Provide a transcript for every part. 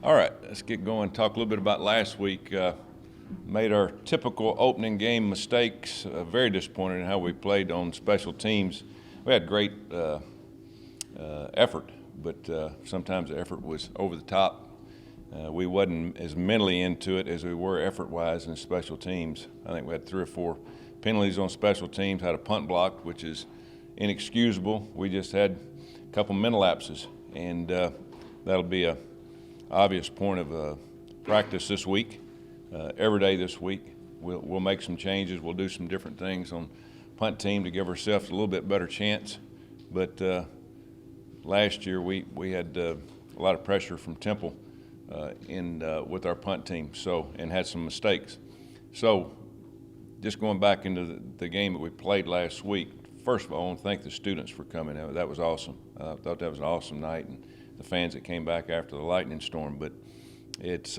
All right, let's get going. Talk a little bit about last week. Made our typical opening game mistakes. Very disappointed in how we played on special teams. We had great effort, but sometimes the effort was over the top. We wasn't as mentally into it as we were effort-wise in special teams. I think we had 3 or 4 penalties on special teams, had a punt block, which is inexcusable. We just had a couple mental lapses, and that'll be a obvious point of practice this week. Every day this week, we'll make some changes. We'll do some different things on punt team to give ourselves a little bit better chance. But last year we had a lot of pressure from Temple with our punt team, and had some mistakes. So just going back into the game that we played last week, first of all, I want to thank the students for coming out. That was awesome. I thought that was an awesome night, and the fans that came back after the lightning storm. But it's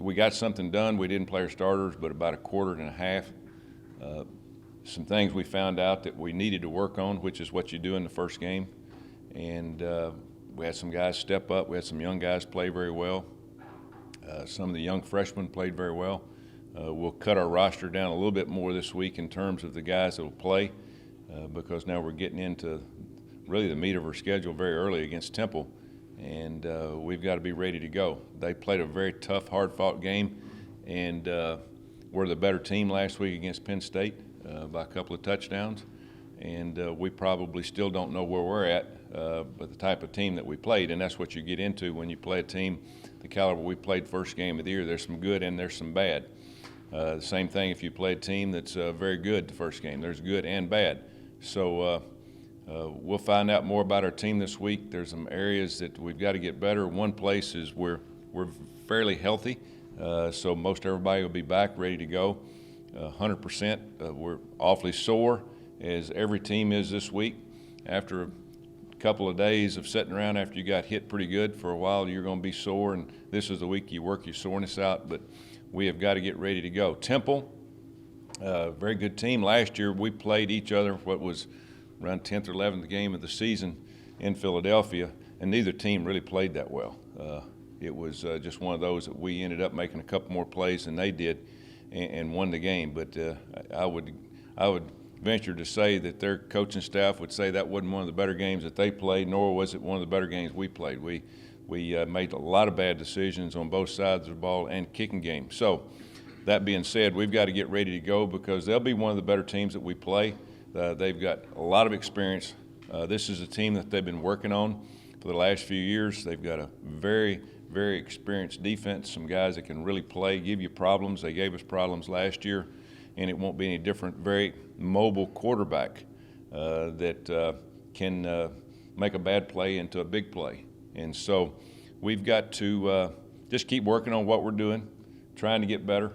we got something done. We didn't play our starters, but about a quarter and a half. Some things we found out that we needed to work on, which is what you do in the first game. And we had some guys step up. We had some young guys play very well. Some of the young freshmen played very well. We'll cut our roster down a little bit more this week in terms of the guys that will play because now we're getting into really the meat of our schedule very early against Temple. And we've got to be ready to go. They played a very tough, hard-fought game, and were the better team last week against Penn State by a couple of touchdowns. And we probably still don't know where we're at, but the type of team that we played, and that's what you get into when you play a team the caliber we played first game of the year. There's some good and there's some bad. The same thing if you play a team that's very good the first game. There's good and bad. So we'll find out more about our team this week. There's some areas that we've got to get better. One place is we're fairly healthy, so most everybody will be back ready to go 100%. We're awfully sore, as every team is this week. After a couple of days of sitting around after you got hit pretty good for a while, you're going to be sore, and this is the week you work your soreness out, but we have got to get ready to go. Temple, very good team. Last year we played each other what was around 10th or 11th game of the season in Philadelphia, and neither team really played that well. It was just one of those that we ended up making a couple more plays than they did and won the game. But I would venture to say that their coaching staff would say that wasn't one of the better games that they played, nor was it one of the better games we played. We made a lot of bad decisions on both sides of the ball and kicking game. So that being said, we've got to get ready to go because they'll be one of the better teams that we play. They've got a lot of experience. This is a team that they've been working on for the last few years. They've got a very, very experienced defense, some guys that can really play, give you problems. They gave us problems last year, and it won't be any different. Very mobile quarterback that can make a bad play into a big play. And so we've got to just keep working on what we're doing, trying to get better.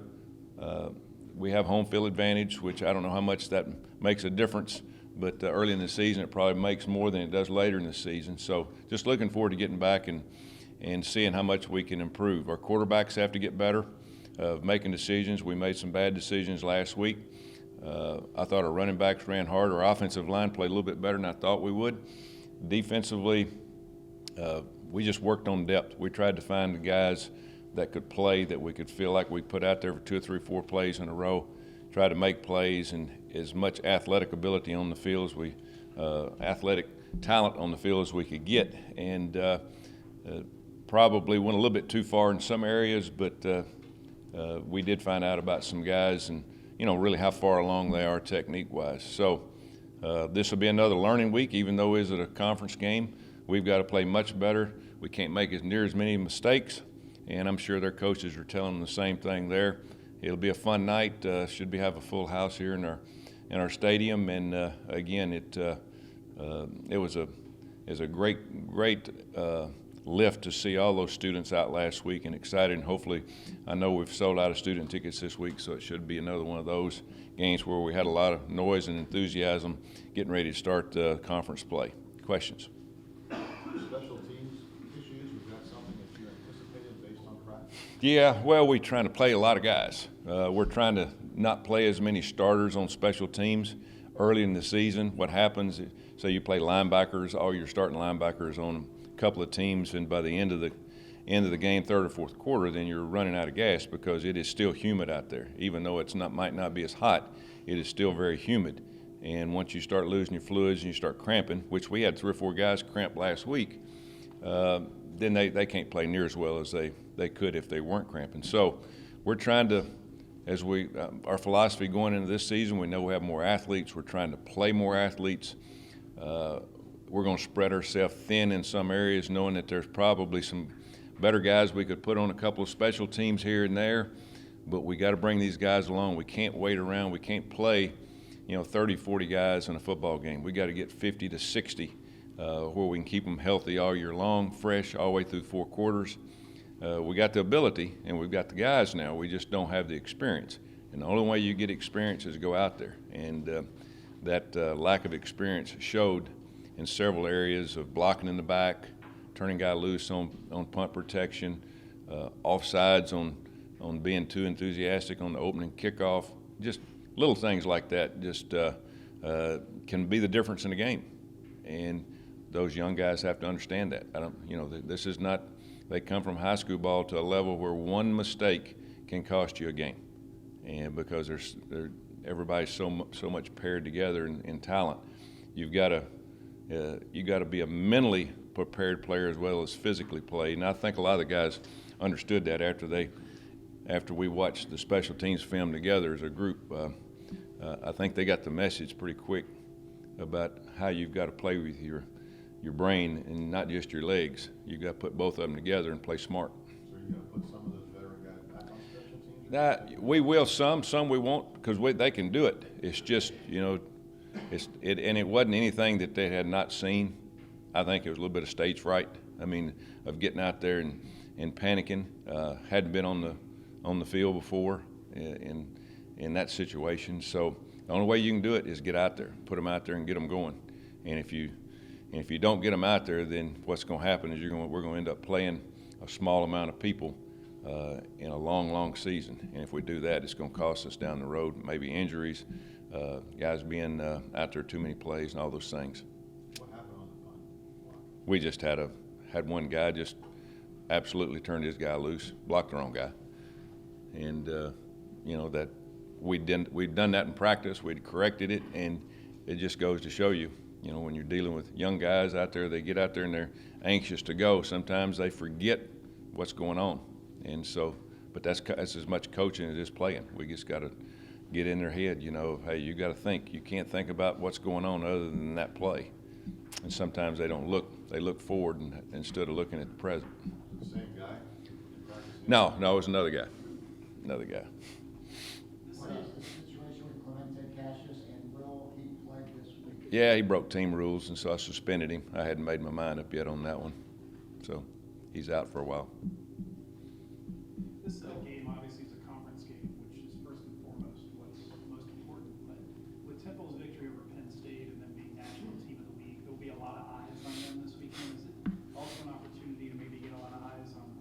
We have home field advantage, which I don't know how much that makes a difference, but early in the season it probably makes more than it does later in the season. So just looking forward to getting back and seeing how much we can improve. Our quarterbacks have to get better making decisions. We made some bad decisions last week. I thought our running backs ran hard. Our offensive line played a little bit better than I thought we would. Defensively, we just worked on depth. We tried to find the guys that could play, that we could feel like we put out there for 2 or 3, 4 plays in a row, try to make plays, and as much athletic ability on the field as athletic talent on the field as we could get. And probably went a little bit too far in some areas, but we did find out about some guys and, really how far along they are technique-wise. So this will be another learning week, even though it's a conference game. We've got to play much better. We can't make near as many mistakes, and I'm sure their coaches are telling them the same thing there. It'll be a fun night. Should have a full house here in our stadium, and again, it was a great lift to see all those students out last week, and excited. And hopefully, I know we've sold out of student tickets this week, so it should be another one of those games where we had a lot of noise and enthusiasm getting ready to start conference play. Questions? Special teams issues, was that something that you anticipated based on practice? Yeah, well, we're trying to play a lot of guys. We're trying to not play as many starters on special teams early in the season. What happens, say you play linebackers, all your starting linebackers on couple of teams, and by the end of the game, third or fourth quarter, then you're running out of gas because it is still humid out there. Even though might not be as hot, it is still very humid. And once you start losing your fluids and you start cramping, which we had 3 or 4 guys cramp last week, then they can't play near as well as they could if they weren't cramping. So we're trying to, our philosophy going into this season, we know we have more athletes. We're trying to play more athletes. We're going to spread ourselves thin in some areas, knowing that there's probably some better guys we could put on a couple of special teams here and there, but we got to bring these guys along. We can't wait around. We can't play 30, 40 guys in a football game. We got to get 50 to 60 where we can keep them healthy all year long, fresh all the way through 4 quarters. We got the ability and we've got the guys now. We just don't have the experience. And the only way you get experience is to go out there. And that lack of experience showed in several areas of blocking in the back, turning guy loose on punt protection, offsides on being too enthusiastic on the opening kickoff. Just little things like that just can be the difference in the game, and those young guys have to understand that. This is not. They come from high school ball to a level where one mistake can cost you a game, and because everybody's so much paired together in talent, you got to be a mentally prepared player as well as physically play. And I think a lot of the guys understood that after we watched the special teams film together as a group. I think they got the message pretty quick about how you've got to play with your brain and not just your legs. You've got to put both of them together and play smart. So you're going to put some of those veteran guys back on special teams? We will some we won't, because they can do it. It's just, and it wasn't anything that they had not seen. I think it was a little bit of stage fright. Of getting out there and panicking. Hadn't been on the field before in that situation. So the only way you can do it is get out there, put them out there, and get them going. And if you don't get them out there, then what's going to happen is we're going to end up playing a small amount of people in a long season. And if we do that, it's going to cost us down the road, maybe injuries, guys being out there too many plays, and all those things. What happened on the punt? We just had one guy just absolutely turned his guy loose, blocked the wrong guy, and that we'd done that in practice. We'd corrected it, and it just goes to show you, when you're dealing with young guys out there, they get out there and they're anxious to go. Sometimes they forget what's going on, and so, but that's as much coaching as it is playing. We just got to get in their head, hey, you got to think. You can't think about what's going on other than that play. And sometimes they don't look. They look forward instead of looking at the present. The same guy in practice? No, it was another guy. Another guy. What is the situation with Clemente Cassius, and will he play this week? Yeah, he broke team rules, and so I suspended him. I hadn't made my mind up yet on that one. So he's out for a while. This game obviously is a conference game, which is first and foremost what's most important. But with Temple's victory over Penn State and them being national team of the week, there'll be a lot of eyes on them this weekend. Is it also an opportunity to maybe get a lot of eyes on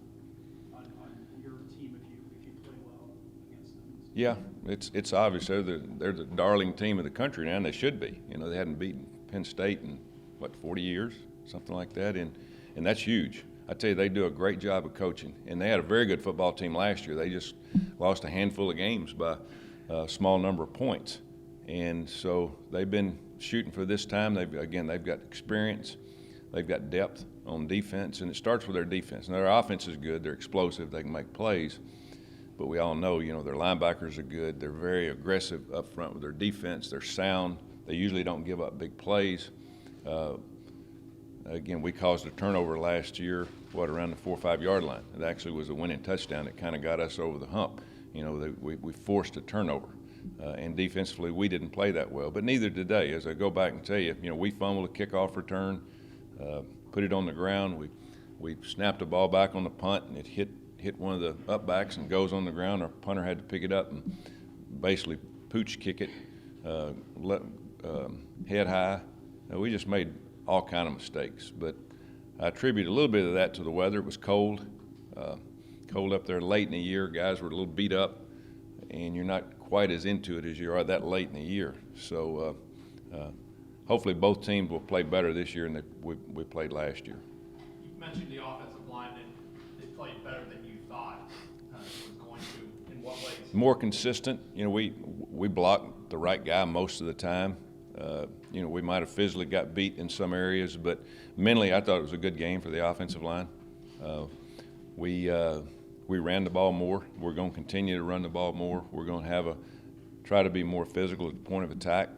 your team if you play well against them? Yeah, it's obvious they're the darling team of the country now, and they should be. They hadn't beaten Penn State in 40 years, something like that, and that's huge. I tell you, they do a great job of coaching, and they had a very good football team last year. They just lost a handful of games by a small number of points, and so they've been shooting for this time. They've got experience, they've got depth on defense, and it starts with their defense. Now, their offense is good, they're explosive, they can make plays, but we all know, their linebackers are good. They're very aggressive up front with their defense. They're sound. They usually don't give up big plays. Again, we caused a turnover last year, around the 4 or 5 yard line. It actually was a winning touchdown that kind of got us over the hump. We forced a turnover, and defensively we didn't play that well, but neither did they. As I go back and tell you, we fumbled a kickoff return, put it on the ground. We snapped the ball back on the punt, and it hit one of the upbacks and goes on the ground. Our punter had to pick it up and basically pooch kick it, head high. We just made all kind of mistakes, but I attribute a little bit of that to the weather. It was cold up there late in the year. Guys were a little beat up, and you're not quite as into it as you are that late in the year. So hopefully both teams will play better this year than we played last year. You've mentioned the offensive line, and they played better than you thought it was going to. In what ways? More consistent. You know, we blocked the right guy most of the time. You know, we might have physically got beat in some areas, but mentally I thought it was a good game for the offensive line. We ran the ball more. We're going to continue to run the ball more. We're going to try to be more physical at the point of attack.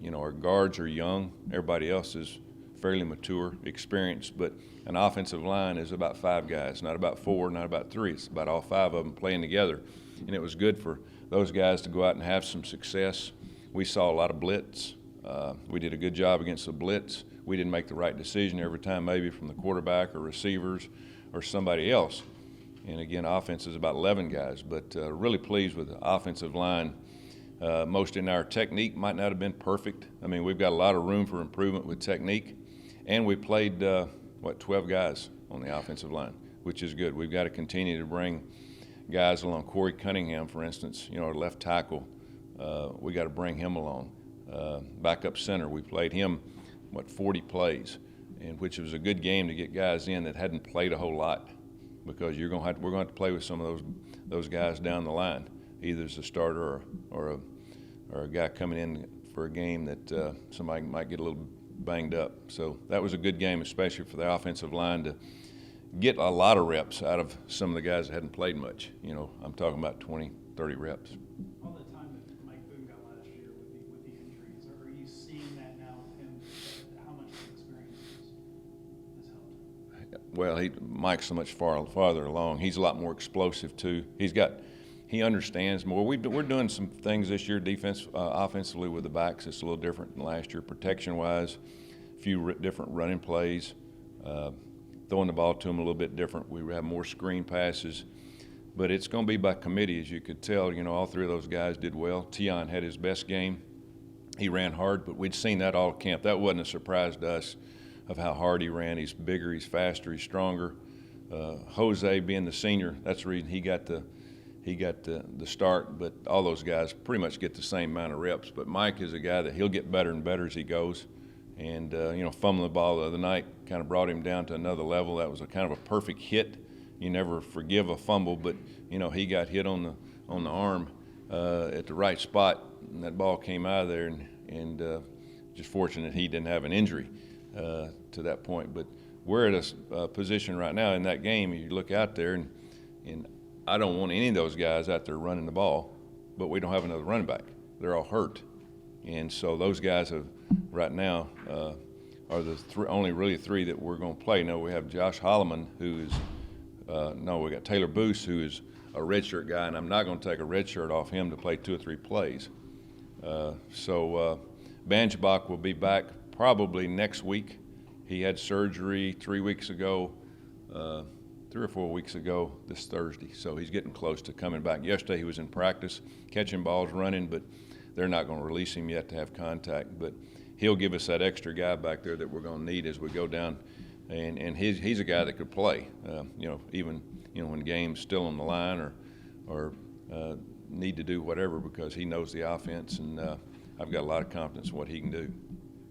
You know, our guards are young. Everybody else is fairly mature, experienced, but an offensive line is about 5 guys, not about 4, not about 3. It's about all 5 of them playing together. And it was good for those guys to go out and have some success. We saw a lot of blitz. We did a good job against the blitz. We didn't make the right decision every time, maybe from the quarterback or receivers or somebody else. And again, offense is about 11 guys, but really pleased with the offensive line. Most in our technique might not have been perfect. I mean, we've got a lot of room for improvement with technique. And we played, 12 guys on the offensive line, which is good. We've got to continue to bring guys along. Corey Cunningham, for instance, you know, our left tackle, we got to bring him along. Backup center, we played him, 40 plays, and which was a good game to get guys in that hadn't played a whole lot, because we're going to have to play with some of those guys down the line, either as a starter or a guy coming in for a game that somebody might get a little banged up. So that was a good game, especially for the offensive line, to get a lot of reps out of some of the guys that hadn't played much. You know, I'm talking about 20, 30 reps. All the time that Mike Boone got last year with the injuries, are you seeing that now with him, how much experience has helped? Well, Mike's so much farther along. He's a lot more explosive too. He understands more. We're doing some things this year offensively with the backs. It's a little different than last year, protection-wise. A few different running plays, throwing the ball to them a little bit different. We have more screen passes, but it's going to be by committee, as you could tell. You know, all 3 of those guys did well. Tion had his best game. He ran hard, but we'd seen that all camp. That wasn't a surprise to us of how hard he ran. He's bigger, he's faster, he's stronger. Jose, being the senior, that's the reason he got the start, but all those guys pretty much get the same amount of reps. But Mike is a guy that he'll get better and better as he goes. And, you know, fumbling the ball the other night kind of brought him down to another level. That was a kind of a perfect hit. You never forgive a fumble, but, you know, he got hit on the arm at the right spot, and that ball came out of there, and just fortunate he didn't have an injury to that point. But we're at a position right now in that game, you look out there, and I don't want any of those guys out there running the ball, but we don't have another running back. They're all hurt. And so those guys have, right now, are the only really 3 that we're going to play. Now, we have Josh Holloman, who is, we got Taylor Boose, who is a redshirt guy, and I'm not going to take a redshirt off him to play 2 or 3 plays. Banjabach will be back probably next week. He had surgery 3 weeks ago. 3 or 4 weeks ago this Thursday, so he's getting close to coming back. Yesterday he was in practice, catching balls, running, but they're not going to release him yet to have contact. But he'll give us that extra guy back there that we're going to need as we go down. And he's a guy that could play, you know, even, you know, when games still on the line or need to do whatever, because he knows the offense, and I've got a lot of confidence in what he can do.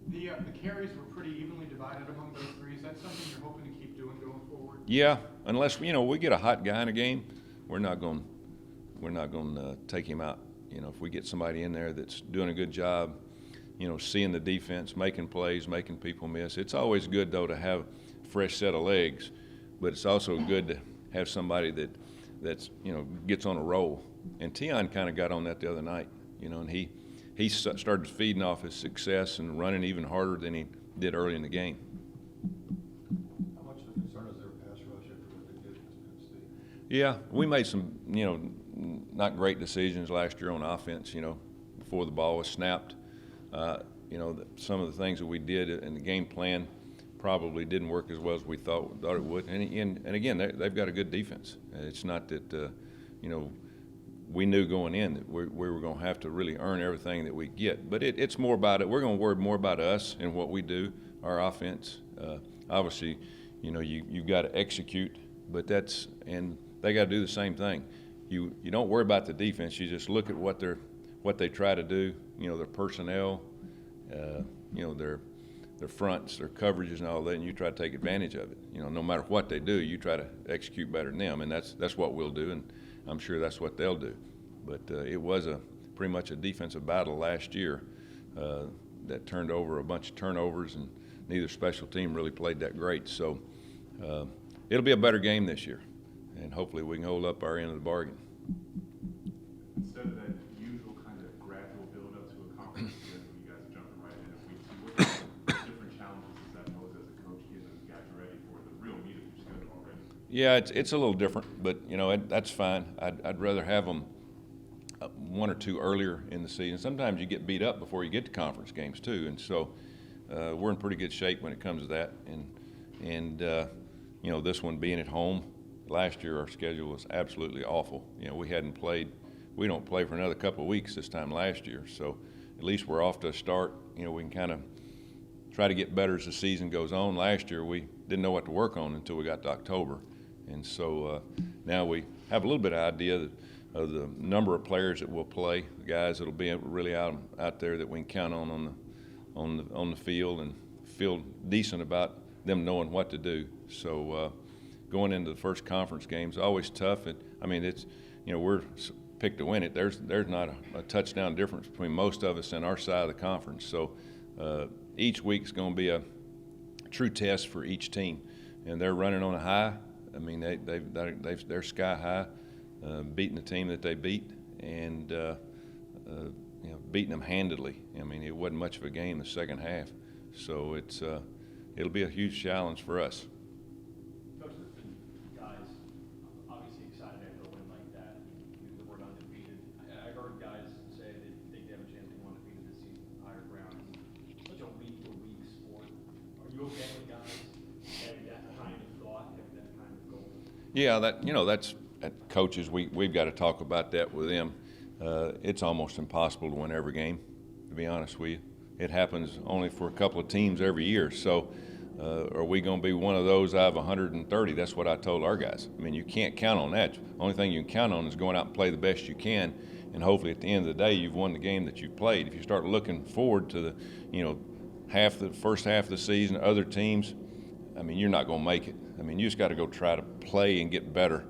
The carries were pretty evenly divided among those 3. Is that something you're hoping to keep doing going forward? Yeah, unless, you know, we get a hot guy in a game, we're not going to take him out. You know, if we get somebody in there that's doing a good job, you know, seeing the defense, making plays, making people miss. It's always good, though, to have a fresh set of legs, but it's also good to have somebody that's, you know, gets on a roll. And Tion kind of got on that the other night, you know, and he started feeding off his success and running even harder than he did early in the game. How much of a concern is their pass rush after what they did against Penn State? Yeah, we made some, you know, not great decisions last year on offense, you know, before the ball was snapped. You know, some of the things that we did in the game plan probably didn't work as well as we thought it would. And again, they've got a good defense. It's not that, you know, we knew going in that we were going to have to really earn everything that we get. But it's more about it. We're going to worry more about us and what we do, our offense. Obviously, you know, you've got to execute, but and they got to do the same thing. You don't worry about the defense. You just look at what they try to do. You know, their personnel, you know, their fronts, their coverages and all that, and you try to take advantage of it. You know, no matter what they do, you try to execute better than them, and that's what we'll do, and I'm sure that's what they'll do. But it was pretty much a defensive battle last year that turned over a bunch of turnovers, and neither special team really played that great. So it'll be a better game this year, and hopefully we can hold up our end of the bargain. Instead of that usual kind of gradual build-up to a conference schedule, you guys are jumping right in at week 2. What different challenges does that pose as a coach, getting those guys ready for the real meat of your schedule already? Yeah, it's a little different, but you know that's fine. I'd rather have them 1 or 2 earlier in the season. Sometimes you get beat up before you get to conference games too, and so we're in pretty good shape when it comes to that. And you know, this one being at home. Last year our schedule was absolutely awful. You know, we don't play for another couple of weeks this time last year, so at least we're off to a start. You know, we can kind of try to get better as the season goes on. Last year we didn't know what to work on until we got to October, and so now we have a little bit of idea of the number of players that will play, the guys that'll be really out there that we can count on the field, and feel decent about them knowing what to do. So going into the first conference game is always tough. I mean, it's, you know, we're picked to win it. There's not a touchdown difference between most of us and our side of the conference. So each week's going to be a true test for each team, and they're running on a high. I mean, they're sky high, beating the team that they beat, and you know, beating them handedly. I mean, it wasn't much of a game the second half, so it'll be a huge challenge for us. Coach, the guys obviously excited after a win like that. Use the word undefeated. I heard guys say that they have a chance to go undefeated this season, higher ground. It's such a week-to-week sport. Are you okay with guys having that kind of thought, having that kind of goal? Yeah, that's coaches. We've got to talk about that with them. It's almost impossible to win every game, to be honest with you. It happens only for a couple of teams every year. So are we going to be one of those out of 130? That's what I told our guys. I mean, you can't count on that. The only thing you can count on is going out and play the best you can, and hopefully at the end of the day you've won the game that you've played. If you start looking forward to the first half of the season, other teams, I mean, you're not going to make it. I mean, you just got to go try to play and get better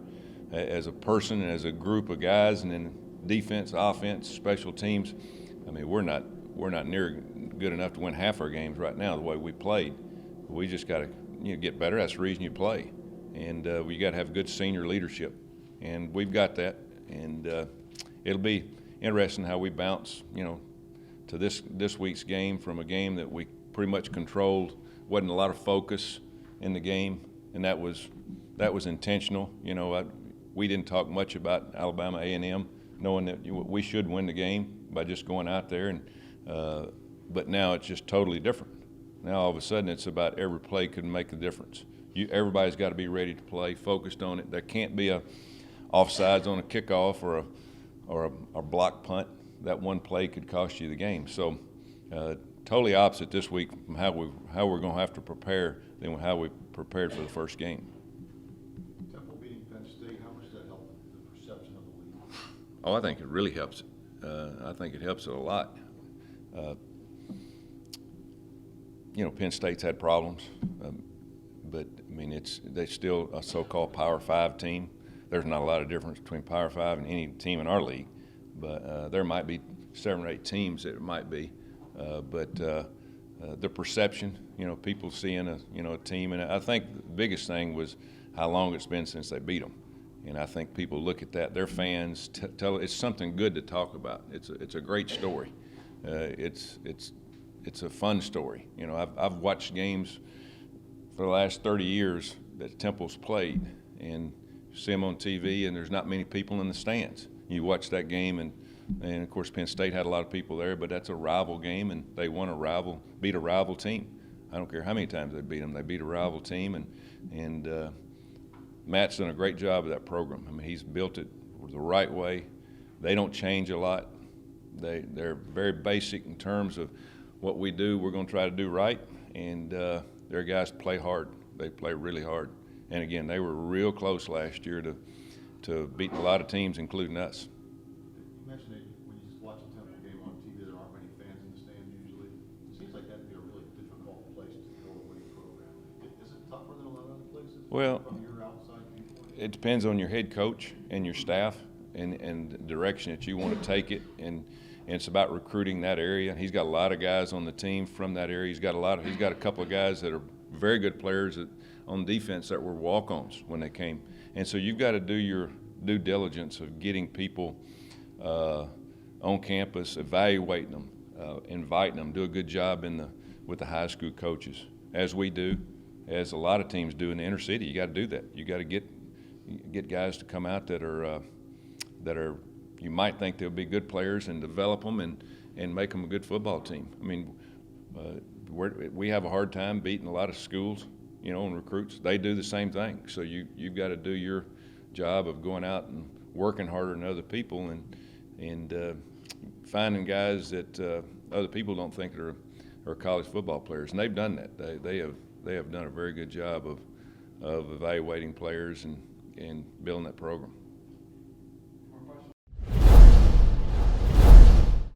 as a person and as a group of guys, and then defense, offense, special teams. I mean, we're not near good enough to win half our games right now the way we played. We just got to get better. That's the reason you play, and we got to have good senior leadership, and we've got that. And it'll be interesting how we bounce, to this week's game from a game that we pretty much controlled. Wasn't a lot of focus in the game, and that was intentional. We didn't talk much about Alabama A&M, knowing that we should win the game by just going out there, and but now it's just totally different. Now all of a sudden it's about every play could make a difference. Everybody's got to be ready to play, focused on it. There can't be a offsides on a kickoff or a block punt. That one play could cost you the game. So totally opposite this week from how we're going to have to prepare than how we prepared for the first game. Temple beating Penn State, how much does that help the perception of the league? Oh, I think it really helps it. I think it helps it a lot. Penn State's had problems, but I mean they're still a so-called Power 5 team. There's not a lot of difference between Power 5 and any team in our league, but there might be 7 or 8 teams that it might be. But the perception, people seeing a team, and I think the biggest thing was how long it's been since they beat them. And I think people look at that. Their fans tell it's something good to talk about. It's a great story. It's a fun story. I've watched games for the last 30 years that Temple's played, and you see them on TV, and there's not many people in the stands. You watch that game, and of course Penn State had a lot of people there, but that's a rival game, and they beat a rival team. I don't care how many times they beat them. They beat a rival team, and Matt's done a great job of that program. I mean, he's built it the right way. They don't change a lot. They're very basic in terms of what we do. We're going to try to do right, and their guys play hard. They play really hard. And again, they were real close last year to beating a lot of teams, including us. You mentioned that when you just watch a Temple game on TV, there aren't many fans in the stands usually. It seems like that'd be a really difficult place Well, from your outside viewpoint? it depends on your head coach and your staff and the direction that you want to take it. And it's about recruiting that area. He's got a lot of guys on the team from that area. He's got a couple of guys that are very good players on defense that were walk-ons when they came. And so you've got to do your due diligence of getting people on campus, evaluating them, inviting them, do a good job with the high school coaches, as we do, as a lot of teams do in the inner city. You got to do that. You got to get guys to come out that are you might think they'll be good players and develop them and make them a good football team. I mean, we have a hard time beating a lot of schools, and recruits. They do the same thing. So you've got to do your job of going out and working harder than other people and finding guys that other people don't think are college football players. And they've done that. They have done a very good job of evaluating players and building that program.